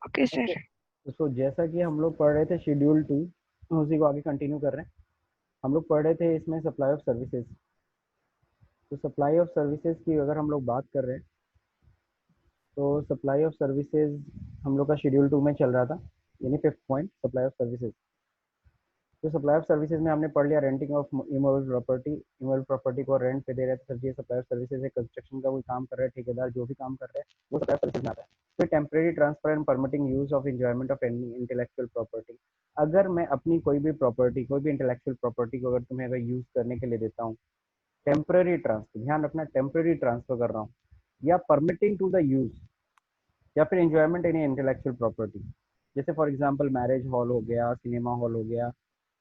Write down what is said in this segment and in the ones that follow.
Okay okay. Sir. तो जैसा कि हम लोग पढ़ रहे थे शेड्यूल 2, उसी को आगे कंटिन्यू कर रहे हैं। हम लोग पढ़ रहे थे इसमें सप्लाई ऑफ सर्विसेज। तो सप्लाई ऑफ सर्विसेज की अगर हम लोग बात कर रहे हैं, तो सप्लाई ऑफ सर्विसेज हम लोग का शेड्यूल 2 में चल रहा था, यानी 5th point supply of services. तो सप्लाई ऑफ सर्विसेज में हमने पढ़ लिया renting of immovable property. Immovable property को रेंट पे दे रहे थे सर, ये सप्लाई ऑफ सर्विसेज है। कंस्ट्रक्शन का कोई काम कर रहा है, ठेकेदार जो भी काम कर रहा है, वो सप्लाई ऑफ सर्विसेज में आता है। फिर temporary transfer and permitting use of enjoyment of any intellectual property. अगर मैं अपनी कोई भी प्रॉपर्टी, कोई भी इंटेलेक्चुअल प्रॉपर्टी को अगर तुम्हें अगर यूज करने के लिए देता हूँ, टेम्परेरी ट्रांसफर, ध्यान रखना टेम्परेरी ट्रांसफर कर रहा हूँ, या परमिटिंग टू द यूज, या फिर एंजॉयमेंट इन इंटेलेक्चुअल प्रॉपर्टी। जैसे फॉर एग्जांपल मैरिज हॉल हो गया, सिनेमा हॉल हो गया,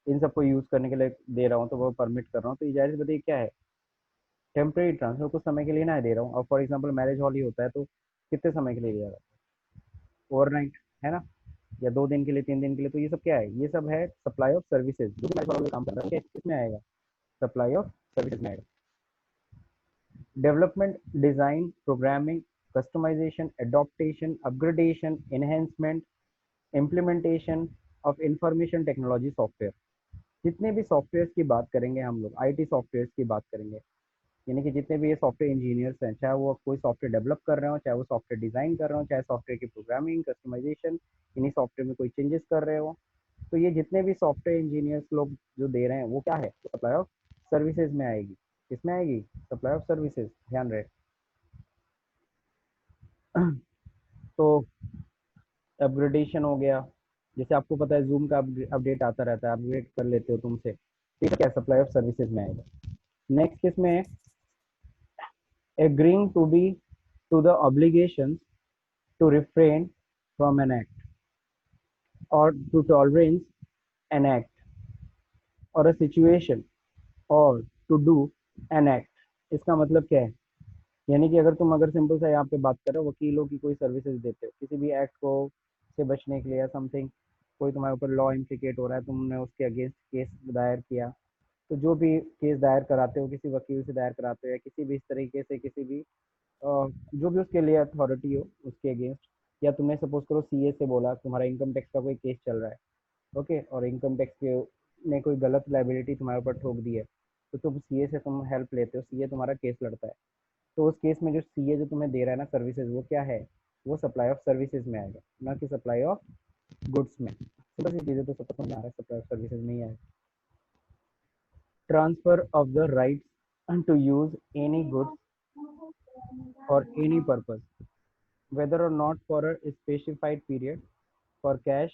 इन सबको यूज करने के लिए दे रहा हूँ, तो वो परमिट कर रहा हूँ, तो ये जाहिर सी बताइए क्या है, टेम्परेरी ट्रांसफर, कुछ समय के लिए ना दे रहा हूँ। और फॉर एग्जांपल मैरिज हॉल ही होता है, तो कितने समय के लिए दिया जाता है, ओवरनाइट, है ना, या 2 दिन के लिए, 3 दिन के लिए। तो ये सब क्या है, ये सब है सप्लाई ऑफ सर्विसेज, जो भी मैरिज हॉल में काम कर रहा है किसमें आएगा, सप्लाई ऑफ सर्विसेज में आएगा। Development, design, programming, customisation, adaptation, upgradation, enhancement, implementation of information technology software. जितने भी सॉफ्टवेयर की बात करेंगे हम लोग, आईटी सॉफ्टवेयर की बात करेंगे, यानी कि जितने भी ये सॉफ्टवेयर इंजीनियर्स हैं, चाहे वो कोई सॉफ्टवेयर डेवलप कर रहे हो, चाहे वो सॉफ्टवेयर डिजाइन कर रहे हो, चाहे सॉफ्टवेयर की प्रोग्रामिंग, कस्टमाइजेशन, इन्हीं सॉफ्टवेयर में कोई चेंजेस कर रहे हो, तो ये जितने भी सॉफ्टवेयर इंजीनियर्स लोग जो दे रहे हैं, वो क्या है, सप्लाई ऑफ सर्विसेज में आएगी। किसमें आएगी, सप्लाई ऑफ सर्विसेज, ध्यान रहे। तो अपग्रेडेशन हो गया, जैसे आपको पता है जूम का अपडेट आता रहता है, अपग्रेड कर लेते हो तुमसे, ठीक है, क्या सप्लाई ऑफ सर्विसेज में आएगा। नेक्स्ट किसमें है, agreeing to the obligations to refrain from an act or to tolerance an act or a situation or to do an act। इसका मतलब क्या है, यानी कि अगर तुम अगर सिंपल सा यहाँ पे बात करो, वकीलों की कोई सर्विसेज देते हो किसी भी एक्ट को से बचने के लिए या समथिंग, कोई तुम्हारे ऊपर लॉ इम्प्लीकेट हो रहा है, तुमने उसके अगेंस्ट केस दायर किया, तो जो भी केस दायर कराते हो, किसी वकील से दायर कराते हो, या किसी भी इस तरीके से किसी भी जो भी उसके लिए अथॉरिटी हो उसके अगेंस्ट, या तुमने सपोज करो सीए से बोला, तुम्हारा इनकम टैक्स का कोई केस चल रहा है, ओके, और इनकम टैक्स के ने कोई गलत लाइबिलिटी तुम्हारे ऊपर ठोक दी है, तो तुम सीए से तुम हेल्प लेते हो, सीए तुम्हारा केस लड़ता है, तो उस केस में जो सीए जो तुम्हें दे रहा है ना सर्विसेज, वो क्या है, वो सप्लाई ऑफ सर्विसेज में आएगा, ना कि सप्लाई ऑफ गुड्स में। सिंपल सी चीज़ें तो सब समझ में आ रहा है, सप्लाई ऑफ सर्विसेज में ही आएगा। Transfer of the rights to use any goods और any purpose, whether or not for a specified period, for cash,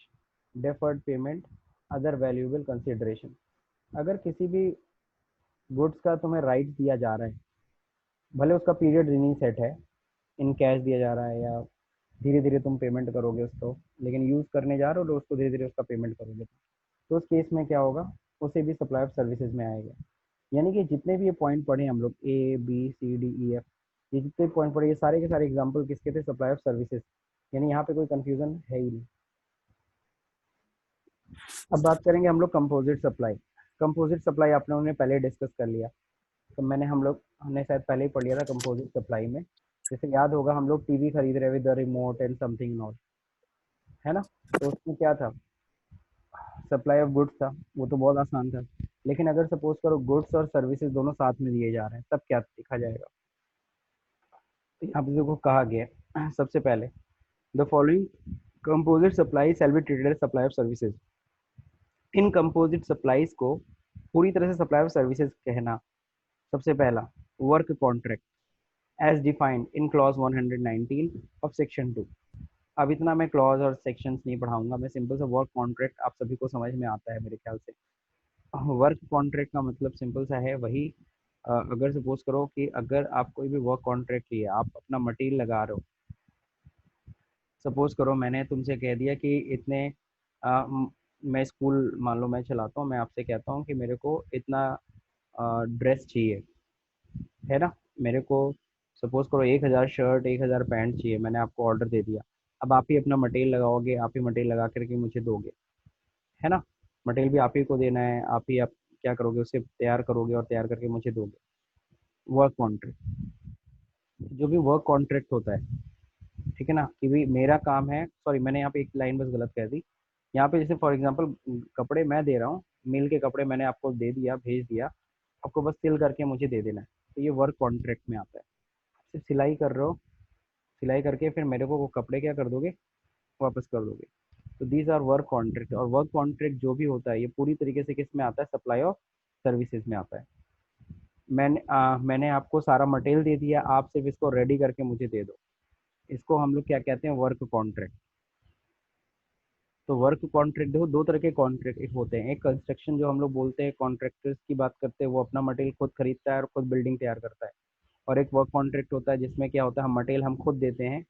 deferred payment, other valuable consideration। अगर किसी भी गुड्स का तुम्हें राइट दिया जा रहा है, भले उसका पीरियड नहीं सेट है, इन कैश दिया जा रहा है या धीरे धीरे तुम पेमेंट करोगे उसको, लेकिन यूज़ करने जा रहे हो तो उसको धीरे धीरे उसका पेमेंट करोगे, तो उस केस में क्या होगा, उसे भी सप्लाई ऑफ सर्विसेज में आएगा। यानी कि जितने भी ये पॉइंट पढ़े हम लोग, A B C D E F, ये जितने पॉइंट पढ़े, ये सारे के सारे एग्जाम्पल किसके थे, सप्लाई ऑफ सर्विसेज, यानी यहाँ पे कोई कंफ्यूजन है ही नहीं। अब बात करेंगे हम लोग कंपोजिट सप्लाई। कंपोजिट सप्लाई आप लोगों ने पहले डिस्कस कर लिया, तो हमने शायद पहले ही पढ़ लिया था कंपोजिट सप्लाई में। जैसे याद होगा, हम लोग टीवी खरीद रहे with the remote and something not, है ना, तो उसमें क्या था, सप्लाई ऑफ गुड्स था, वो तो बहुत आसान था। लेकिन अगर सपोज करो गुड्स और सर्विसेज दोनों साथ में दिए जा रहे हैं, तब क्या देखा जाएगा, तो यहाँ पे देखो कहा गया है, सबसे पहले the following composite supply shall be treated as supply of services. इन कंपोजिट सप्लाईज को पूरी तरह से सप्लाई ऑफ सर्विसेज कहना। सबसे पहला, work contract as defined in clause 119 of section 2। अब इतना मैं क्लॉज और सेक्शंस नहीं पढ़ाऊंगा, मैं सिंपल सा वर्क कॉन्ट्रैक्ट आप सभी को समझ में आता है मेरे ख्याल से। वर्क कॉन्ट्रैक्ट का मतलब सिंपल सा है वही, अगर सपोज करो कि अगर आप कोई भी वर्क कॉन्ट्रैक्ट लिया, आप अपना मटेरियल लगा रहे हो, सपोज करो मैंने तुमसे कह दिया कि इतने मैं स्कूल मान लो मैं चलाता हूँ, मैं आपसे कहता हूँ कि मेरे को इतना ड्रेस चाहिए, है ना, मेरे को सपोज करो 1,000 शर्ट 1,000 पैंट चाहिए, मैंने आपको ऑर्डर दे दिया। अब आप ही अपना मटेरियल लगाओगे, आप ही मटेरियल लगा करके मुझे दोगे, है ना, मटेरियल भी आप ही को देना है, आप क्या करोगे, उसे तैयार करोगे और तैयार करके मुझे दोगे। वर्क कॉन्ट्रैक्ट, जो भी वर्क कॉन्ट्रैक्ट होता है, ठीक है ना, कि भाई मेरा काम है, सॉरी मैंने यहाँ पे एक लाइन बस गलत कह दी। यहाँ पे जैसे फॉर एग्जांपल कपड़े मैं दे रहा हूँ, मिल के कपड़े मैंने आपको दे दिया, भेज दिया, आपको बस सिल करके मुझे दे देना है, तो ये वर्क कॉन्ट्रैक्ट में आता है। सिर्फ सिलाई कर रहे हो, सिलाई करके फिर मेरे को वो कपड़े क्या कर दोगे, वापस कर दोगे। तो दीज आर वर्क कॉन्ट्रैक्ट। और वर्क कॉन्ट्रैक्ट जो भी होता है ये पूरी तरीके से किस में आता है, सप्लाई ऑफ सर्विसेज में आता है। मैंने आपको सारा मटेरियल दे दिया, आप सिर्फ इसको रेडी करके मुझे दे दो, इसको हम लोग क्या कहते हैं, वर्क कॉन्ट्रैक्ट। तो वर्क कॉन्ट्रैक्ट देखो दो तरह के कॉन्ट्रैक्ट होते हैं। एक कंस्ट्रक्शन जो हम लोग बोलते हैं, कॉन्ट्रैक्टर्स की बात करते हैं, वो अपना मटेरियल खुद खरीदता है और खुद बिल्डिंग तैयार करता है। और एक वर्क कॉन्ट्रैक्ट होता है जिसमें क्या होता है, हम मटेरियल हम खुद देते हैं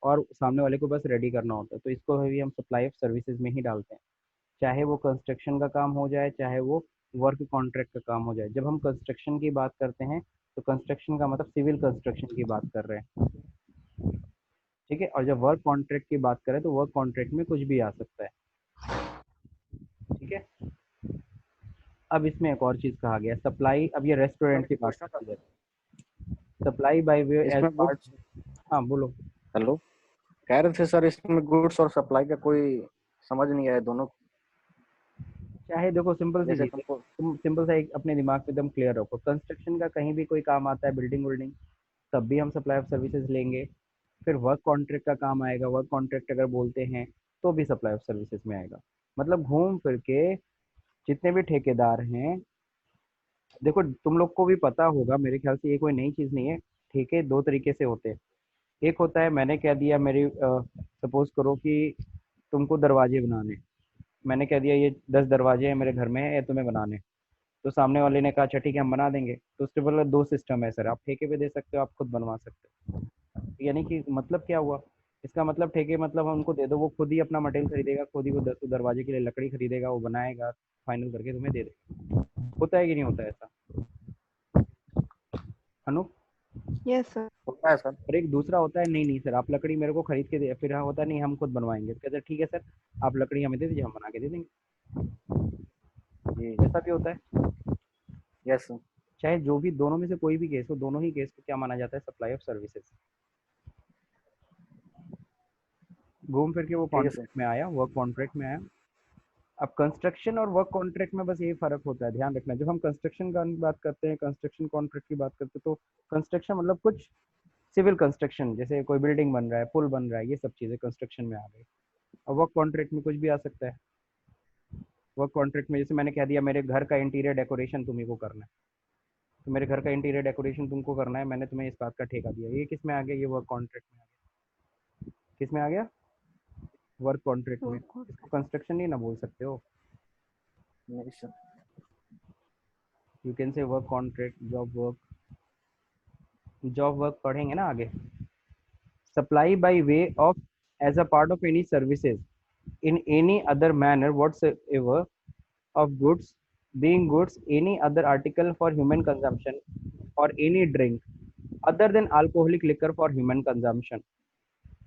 और सामने वाले को बस रेडी करना होता है। तो इसको भी हम सप्लाई ऑफ सर्विसेज में ही डालते हैं, चाहे वो कंस्ट्रक्शन का काम हो जाए, चाहे वो वर्क कॉन्ट्रैक्ट का काम हो जाए। जब हम कंस्ट्रक्शन की बात करते हैं तो कंस्ट्रक्शन का मतलब सिविल कंस्ट्रक्शन की बात कर रहे हैं, ठीक है। और जब वर्क कॉन्ट्रैक्ट की बात करें तो वर्क कॉन्ट्रैक्ट में कुछ भी आ सकता है, ठीक है। अब इसमें एक और चीज कहा गया, सप्लाई। अब ये सर रेस्टोरेंट एक की बात क्वेश्चन था करते सर, हैं, सप्लाई बाय वे एज इसमें पार्ट। गुड्स, हाँ बोलो। हेलो, कह रहे थे सर इसमें गुड्स और सप्लाई का कोई समझ नहीं आया दोनों। चाहे देखो सिंपल सी जैसे चीज है, तुमको, तुम सिंपल सा एक अपने दिमाग में एकदम क्लियर रखो, कंस्ट्रक्शन का कहीं भी कोई काम आता है, बिल्डिंग विल्डिंग, तब भी हम सप्लाई ऑफ सर्विसेज लेंगे। फिर वर्क कॉन्ट्रैक्ट का काम आएगा, वर्क कॉन्ट्रैक्ट अगर बोलते हैं तो भी सप्लाई ऑफ सर्विसेज में आएगा। मतलब घूम फिर के जितने भी ठेकेदार हैं, देखो तुम लोग को भी पता होगा मेरे ख्याल से, ये कोई नई चीज़ नहीं है। ठेके दो तरीके से होते हैं। एक होता है मैंने कह दिया, मेरी सपोज करो कि तुमको दरवाजे बनाने, मैंने कह दिया ये 10 दरवाजे हैं मेरे घर में है, ये तुम्हें बनाने। तो सामने वाले ने कहा अच्छा ठीक है हम बना देंगे। तो उसके बदले दो सिस्टम है सर, आप ठेके पे दे सकते हो, आप खुद बनवा सकते हो। यानी कि मतलब क्या हुआ, इसका मतलब ठेके मतलब हम उनको दे दो, वो खुद ही अपना मटेरियल खरीदेगा, खुद ही वो 10 दरवाजे के लिए लकड़ी खरीदेगा, वो बनाएगा, फाइनल करके तुम्हें दे देगा। होता है कि नहीं होता है ऐसा, अनु? Yes sir. होता है सर। और एक दूसरा होता है, नहीं नहीं सर आप लकड़ी मेरे को खरीद के दे, फिर हाँ होता है नहीं हम खुद बनवाएंगे, तो कहते हैं ठीक है सर आप लकड़ी हमें दे दीजिए, हम बना के दे देंगे। जी जी। ऐसा भी होता है। Yes sir. चाहे जो भी दोनों में से कोई भी केस हो, दोनों ही केस को क्या माना जाता है, सप्लाई ऑफ सर्विसेज। घूम फिर के वो ठीक है सर। कॉन्ट्रैक्ट में आया, वर्क कॉन्ट्रैक्ट में आया। अब कंस्ट्रक्शन और वर्क कॉन्ट्रैक्ट में बस यही फर्क होता है, ध्यान रखना। जब हम कंस्ट्रक्शन का बात करते हैं, कंस्ट्रक्शन कॉन्ट्रैक्ट की बात करते हैं, तो कंस्ट्रक्शन मतलब कुछ सिविल कंस्ट्रक्शन, जैसे कोई बिल्डिंग बन रहा है, पुल बन रहा है, ये सब चीज़ें कंस्ट्रक्शन में आ गई। और वर्क कॉन्ट्रैक्ट में कुछ भी आ सकता है। वर्क कॉन्ट्रैक्ट में जैसे मैंने कह दिया मेरे घर का इंटीरियर डेकोरेशन तुम्ही को करना है, तो मेरे घर का इंटीरियर डेकोरेशन तुमको करना है, मैंने तुम्हें इस बात का ठेका दिया, ये किस में आ गया, ये वर्क कॉन्ट्रैक्ट में आ गया। किस में आ गया, वर्क कॉन्ट्रैक्ट में। इसको कंस्ट्रक्शन नहीं ना बोल सकते हो, नहीं sir. You can say work contract, job work. Job work पढ़ेंगे ना आगे। Supply by way of as a part of any services in any other manner whatsoever of goods, being goods, any other article for human consumption, or any drink other than alcoholic liquor for human consumption,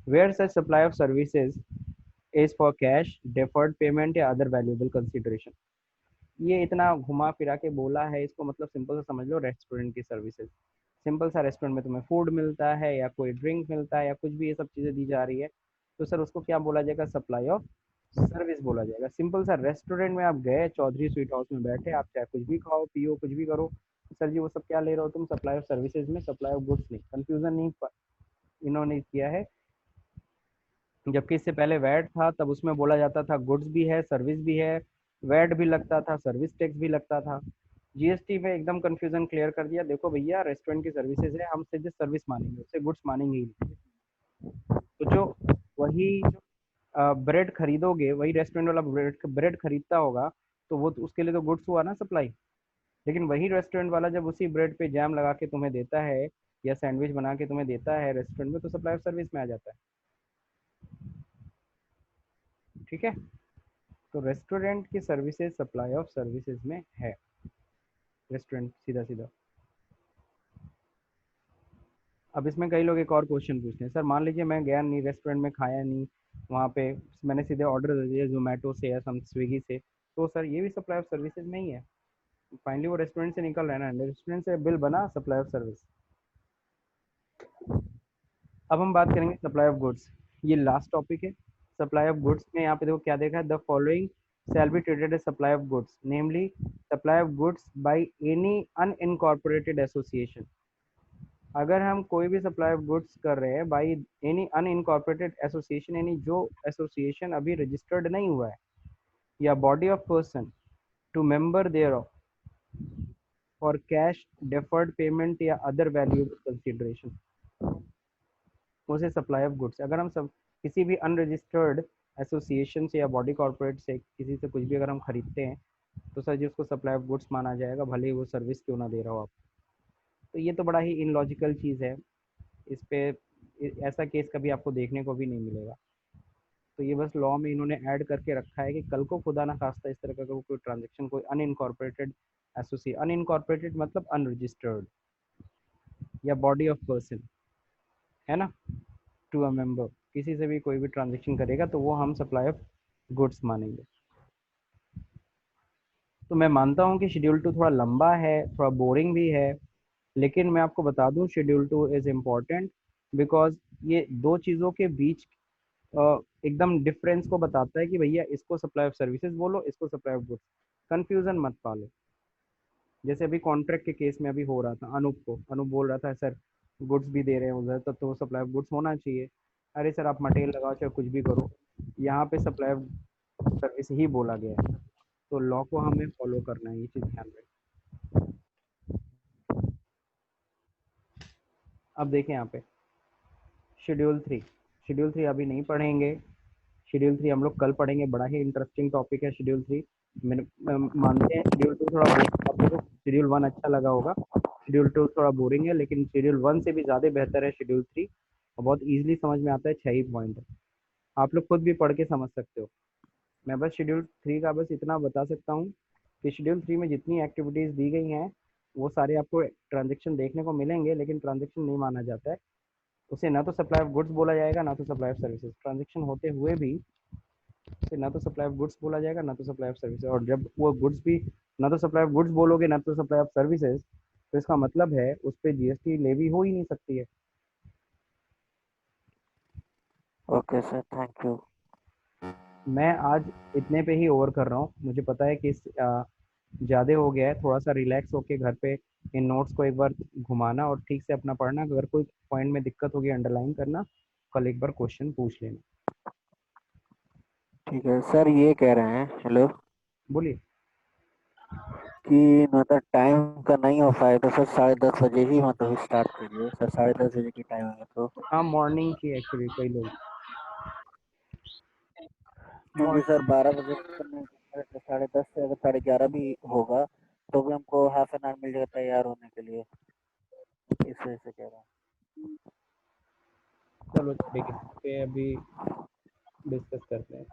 where such supply of services is for cash, deferred payment या other valuable consideration। ये इतना घुमा फिरा के बोला है, इसको मतलब सिंपल सा समझ लो, रेस्टोरेंट की सर्विसेज। सिंपल सा रेस्टोरेंट में तुम्हें फूड मिलता है या कोई ड्रिंक मिलता है या कुछ भी ये सब चीज़ें दी जा रही है, तो सर उसको क्या बोला जाएगा, सप्लाई ऑफ सर्विस बोला जाएगा। सिंपल सा रेस्टोरेंट में आप गए, चौधरी स्वीट हाउस में बैठे, आप चाहे कुछ भी खाओ पियो कुछ भी करो, सर जी वो सब क्या ले रहे हो तुम, सप्लाई ऑफ सर्विसेज में, सप्लाई ऑफ गुड्स नहीं। कंफ्यूजन नहीं इन्होंने किया है। जबकि इससे पहले वैट था, तब उसमें बोला जाता था गुड्स भी है सर्विस भी है, वैट भी लगता था, सर्विस टैक्स भी लगता था। जीएसटी में एकदम कंफ्यूजन क्लियर कर दिया, देखो भैया रेस्टोरेंट की सर्विसेज है, हम सिर्फ सर्विस मानेंगे, उससे गुड्स मानेंगे ही नहीं। तो जो वही ब्रेड खरीदोगे, वही रेस्टोरेंट वाला ब्रेड खरीदता होगा, तो वो तो उसके लिए तो गुड्स हुआ ना सप्लाई। लेकिन वही रेस्टोरेंट वाला जब उसी ब्रेड पे जैम लगा के तुम्हें देता है या सैंडविच बना के तुम्हें देता है रेस्टोरेंट में, तो सप्लाई ऑफ सर्विस में आ जाता है, ठीक है। तो रेस्टोरेंट की सर्विसेज सप्लाई ऑफ सर्विसेज में है, रेस्टोरेंट सीधा सीधा। अब इसमें कई लोग एक और क्वेश्चन पूछते हैं, सर मान लीजिए मैं गया नहीं रेस्टोरेंट में, खाया नहीं वहाँ पे, मैंने सीधे ऑर्डर दे दिया जोमेटो से या सम स्विगी से, तो सर ये भी सप्लाई ऑफ सर्विसेज में ही है। फाइनली वो रेस्टोरेंट से निकल रहा है ना, रेस्टोरेंट से बिल बना, सप्लाई ऑफ सर्विस। अब हम बात करेंगे सप्लाई ऑफ गुड्स, ये लास्ट टॉपिक है। सप्लाई ऑफ गुड्स में यहाँ पे देखो क्या देखा है, the following shall be treated as supply of goods, namely supply of goods by any unincorporated association। अगर हम कोई भी सप्लाई ऑफ गुड्स कर रहे हैं बाई एनी अनइनकॉर्पोरेटेड एसोसिएशन, यानी जो एसोसिएशन अभी रजिस्टर्ड नहीं हुआ है, या body of person to member thereof for cash deferred payment या अदर वैल्यूएबल कंसिडरेशन, उसे सप्लाई ऑफ गुड्स। अगर हम सब किसी भी अनरजिस्टर्ड एसोसिएशन से या बॉडी कॉर्पोरेट से किसी से कुछ भी अगर हम खरीदते हैं तो सर जी उसको सप्लाई ऑफ गुड्स माना जाएगा, भले ही वो सर्विस क्यों ना दे रहा हो आप। तो ये तो बड़ा ही इनलॉजिकल चीज़ है, इस पे ऐसा केस कभी आपको देखने को भी नहीं मिलेगा। तो ये बस लॉ में इन्होंने ऐड करके रखा है कि कल को खुदा ना खास्ता इस तरह का कोई ट्रांजेक्शन, कोई अनइनकॉर्पोरेटेड एसोसिएट, अनइनकॉर्पोरेटेड मतलब अनरजिस्टर्ड या बॉडी ऑफ पर्सन, है ना, टू अ मेंबर, किसी से भी कोई भी ट्रांजेक्शन करेगा तो वो हम सप्लाई ऑफ गुड्स मानेंगे। तो मैं मानता हूँ कि शेड्यूल 2 थोड़ा लंबा है, थोड़ा बोरिंग भी है, लेकिन मैं आपको बता दूं शेड्यूल 2 इज इम्पॉर्टेंट बिकॉज ये दो चीज़ों के बीच एकदम डिफरेंस को बताता है कि भैया इसको सप्लाई ऑफ सर्विसेज बोलो, इसको सप्लाई ऑफ गुड्स, कंफ्यूजन मत पालो। जैसे अभी कॉन्ट्रैक्ट के केस में अभी हो रहा था, अनूप बोल रहा था सर गुड्स भी दे रहे हैं उधर, तब तो सप्लाई ऑफ गुड्स होना चाहिए। अरे सर आप मटेरियल लगाओ चाहे कुछ भी करो, यहाँ पे सप्लाई ऑफ सर्विस ही बोला गया है, तो लॉ को हमें फॉलो करना है, ये चीज़ ध्यान रखें। अब देखें यहाँ पे शेड्यूल 3 अभी नहीं पढ़ेंगे, शेड्यूल 3 हम लोग कल पढ़ेंगे, बड़ा ही इंटरेस्टिंग टॉपिक है शेड्यूल 3। मानते हैं शेड्यूल 2 थोड़ा आपको तो शेड्यूल 1 अच्छा लगा होगा, शेड्यूल 2 थोड़ा बोरिंग है, लेकिन शेड्यूल 1 से भी ज़्यादा बेहतर है शेड्यूल 3, और बहुत ईजिली समझ में आता है, 6 ही पॉइंट है, आप लोग खुद भी पढ़ के समझ सकते हो। मैं बस शेड्यूल 3 का बस इतना बता सकता हूँ कि शेड्यूल 3 में जितनी एक्टिविटीज़ दी गई हैं वो सारे आपको ट्रांजेक्शन देखने को मिलेंगे, लेकिन ट्रांजेक्शन नहीं माना जाता है, उसे ना तो सप्लाई ऑफ गुड्स बोला जाएगा ना तो सप्लाई ऑफ सर्विसेज, ट्रांजेक्शन होते हुए भी उसे ना तो सप्लाई ऑफ गुड्स बोला जाएगा ना तो सप्लाई ऑफ सर्विसेज। और जब वो गुड्स भी ना तो सप्लाई ऑफ गुड्स बोलोगे ना तो सप्लाई ऑफ सर्विसेज, तो इसका मतलब है उस पर जीएसटी लेवी हो ही नहीं सकती है। Okay sir, thank you. मैं आज इतने पे ही ओवर कर रहा हूँ, मुझे पता है कि ज़्यादा हो गया है, थोड़ा सा रिलैक्स होके घर पे इन नोट्स को एक बार घुमाना और ठीक से अपना पढ़ना, अगर कोई पॉइंट में दिक्कत होगी अंडरलाइन करना, कल एक बार क्वेश्चन पूछ लेना। ठीक है सर, ये कह रहे हैं, हेलो, बोलिए। कि मतलब टाइम का नहीं हो पाए तो सर 10:30 बजे ही मतलब स्टार्ट करिए सर, 10:30 बजे की टाइम है तो। हाँ मॉर्निंग की एक्चुअली कई लोग क्योंकि मॉर्निंग। सर 12 बजे तो नहीं, 10:30 से अगर 11:30 भी होगा तो भी हमको हाफ एन आवर मिल जाएगा तैयार होने के लिए, इस वजह से कह रहा हूँ। चलो ठीक है, पे अभी डिस्कस करते हैं।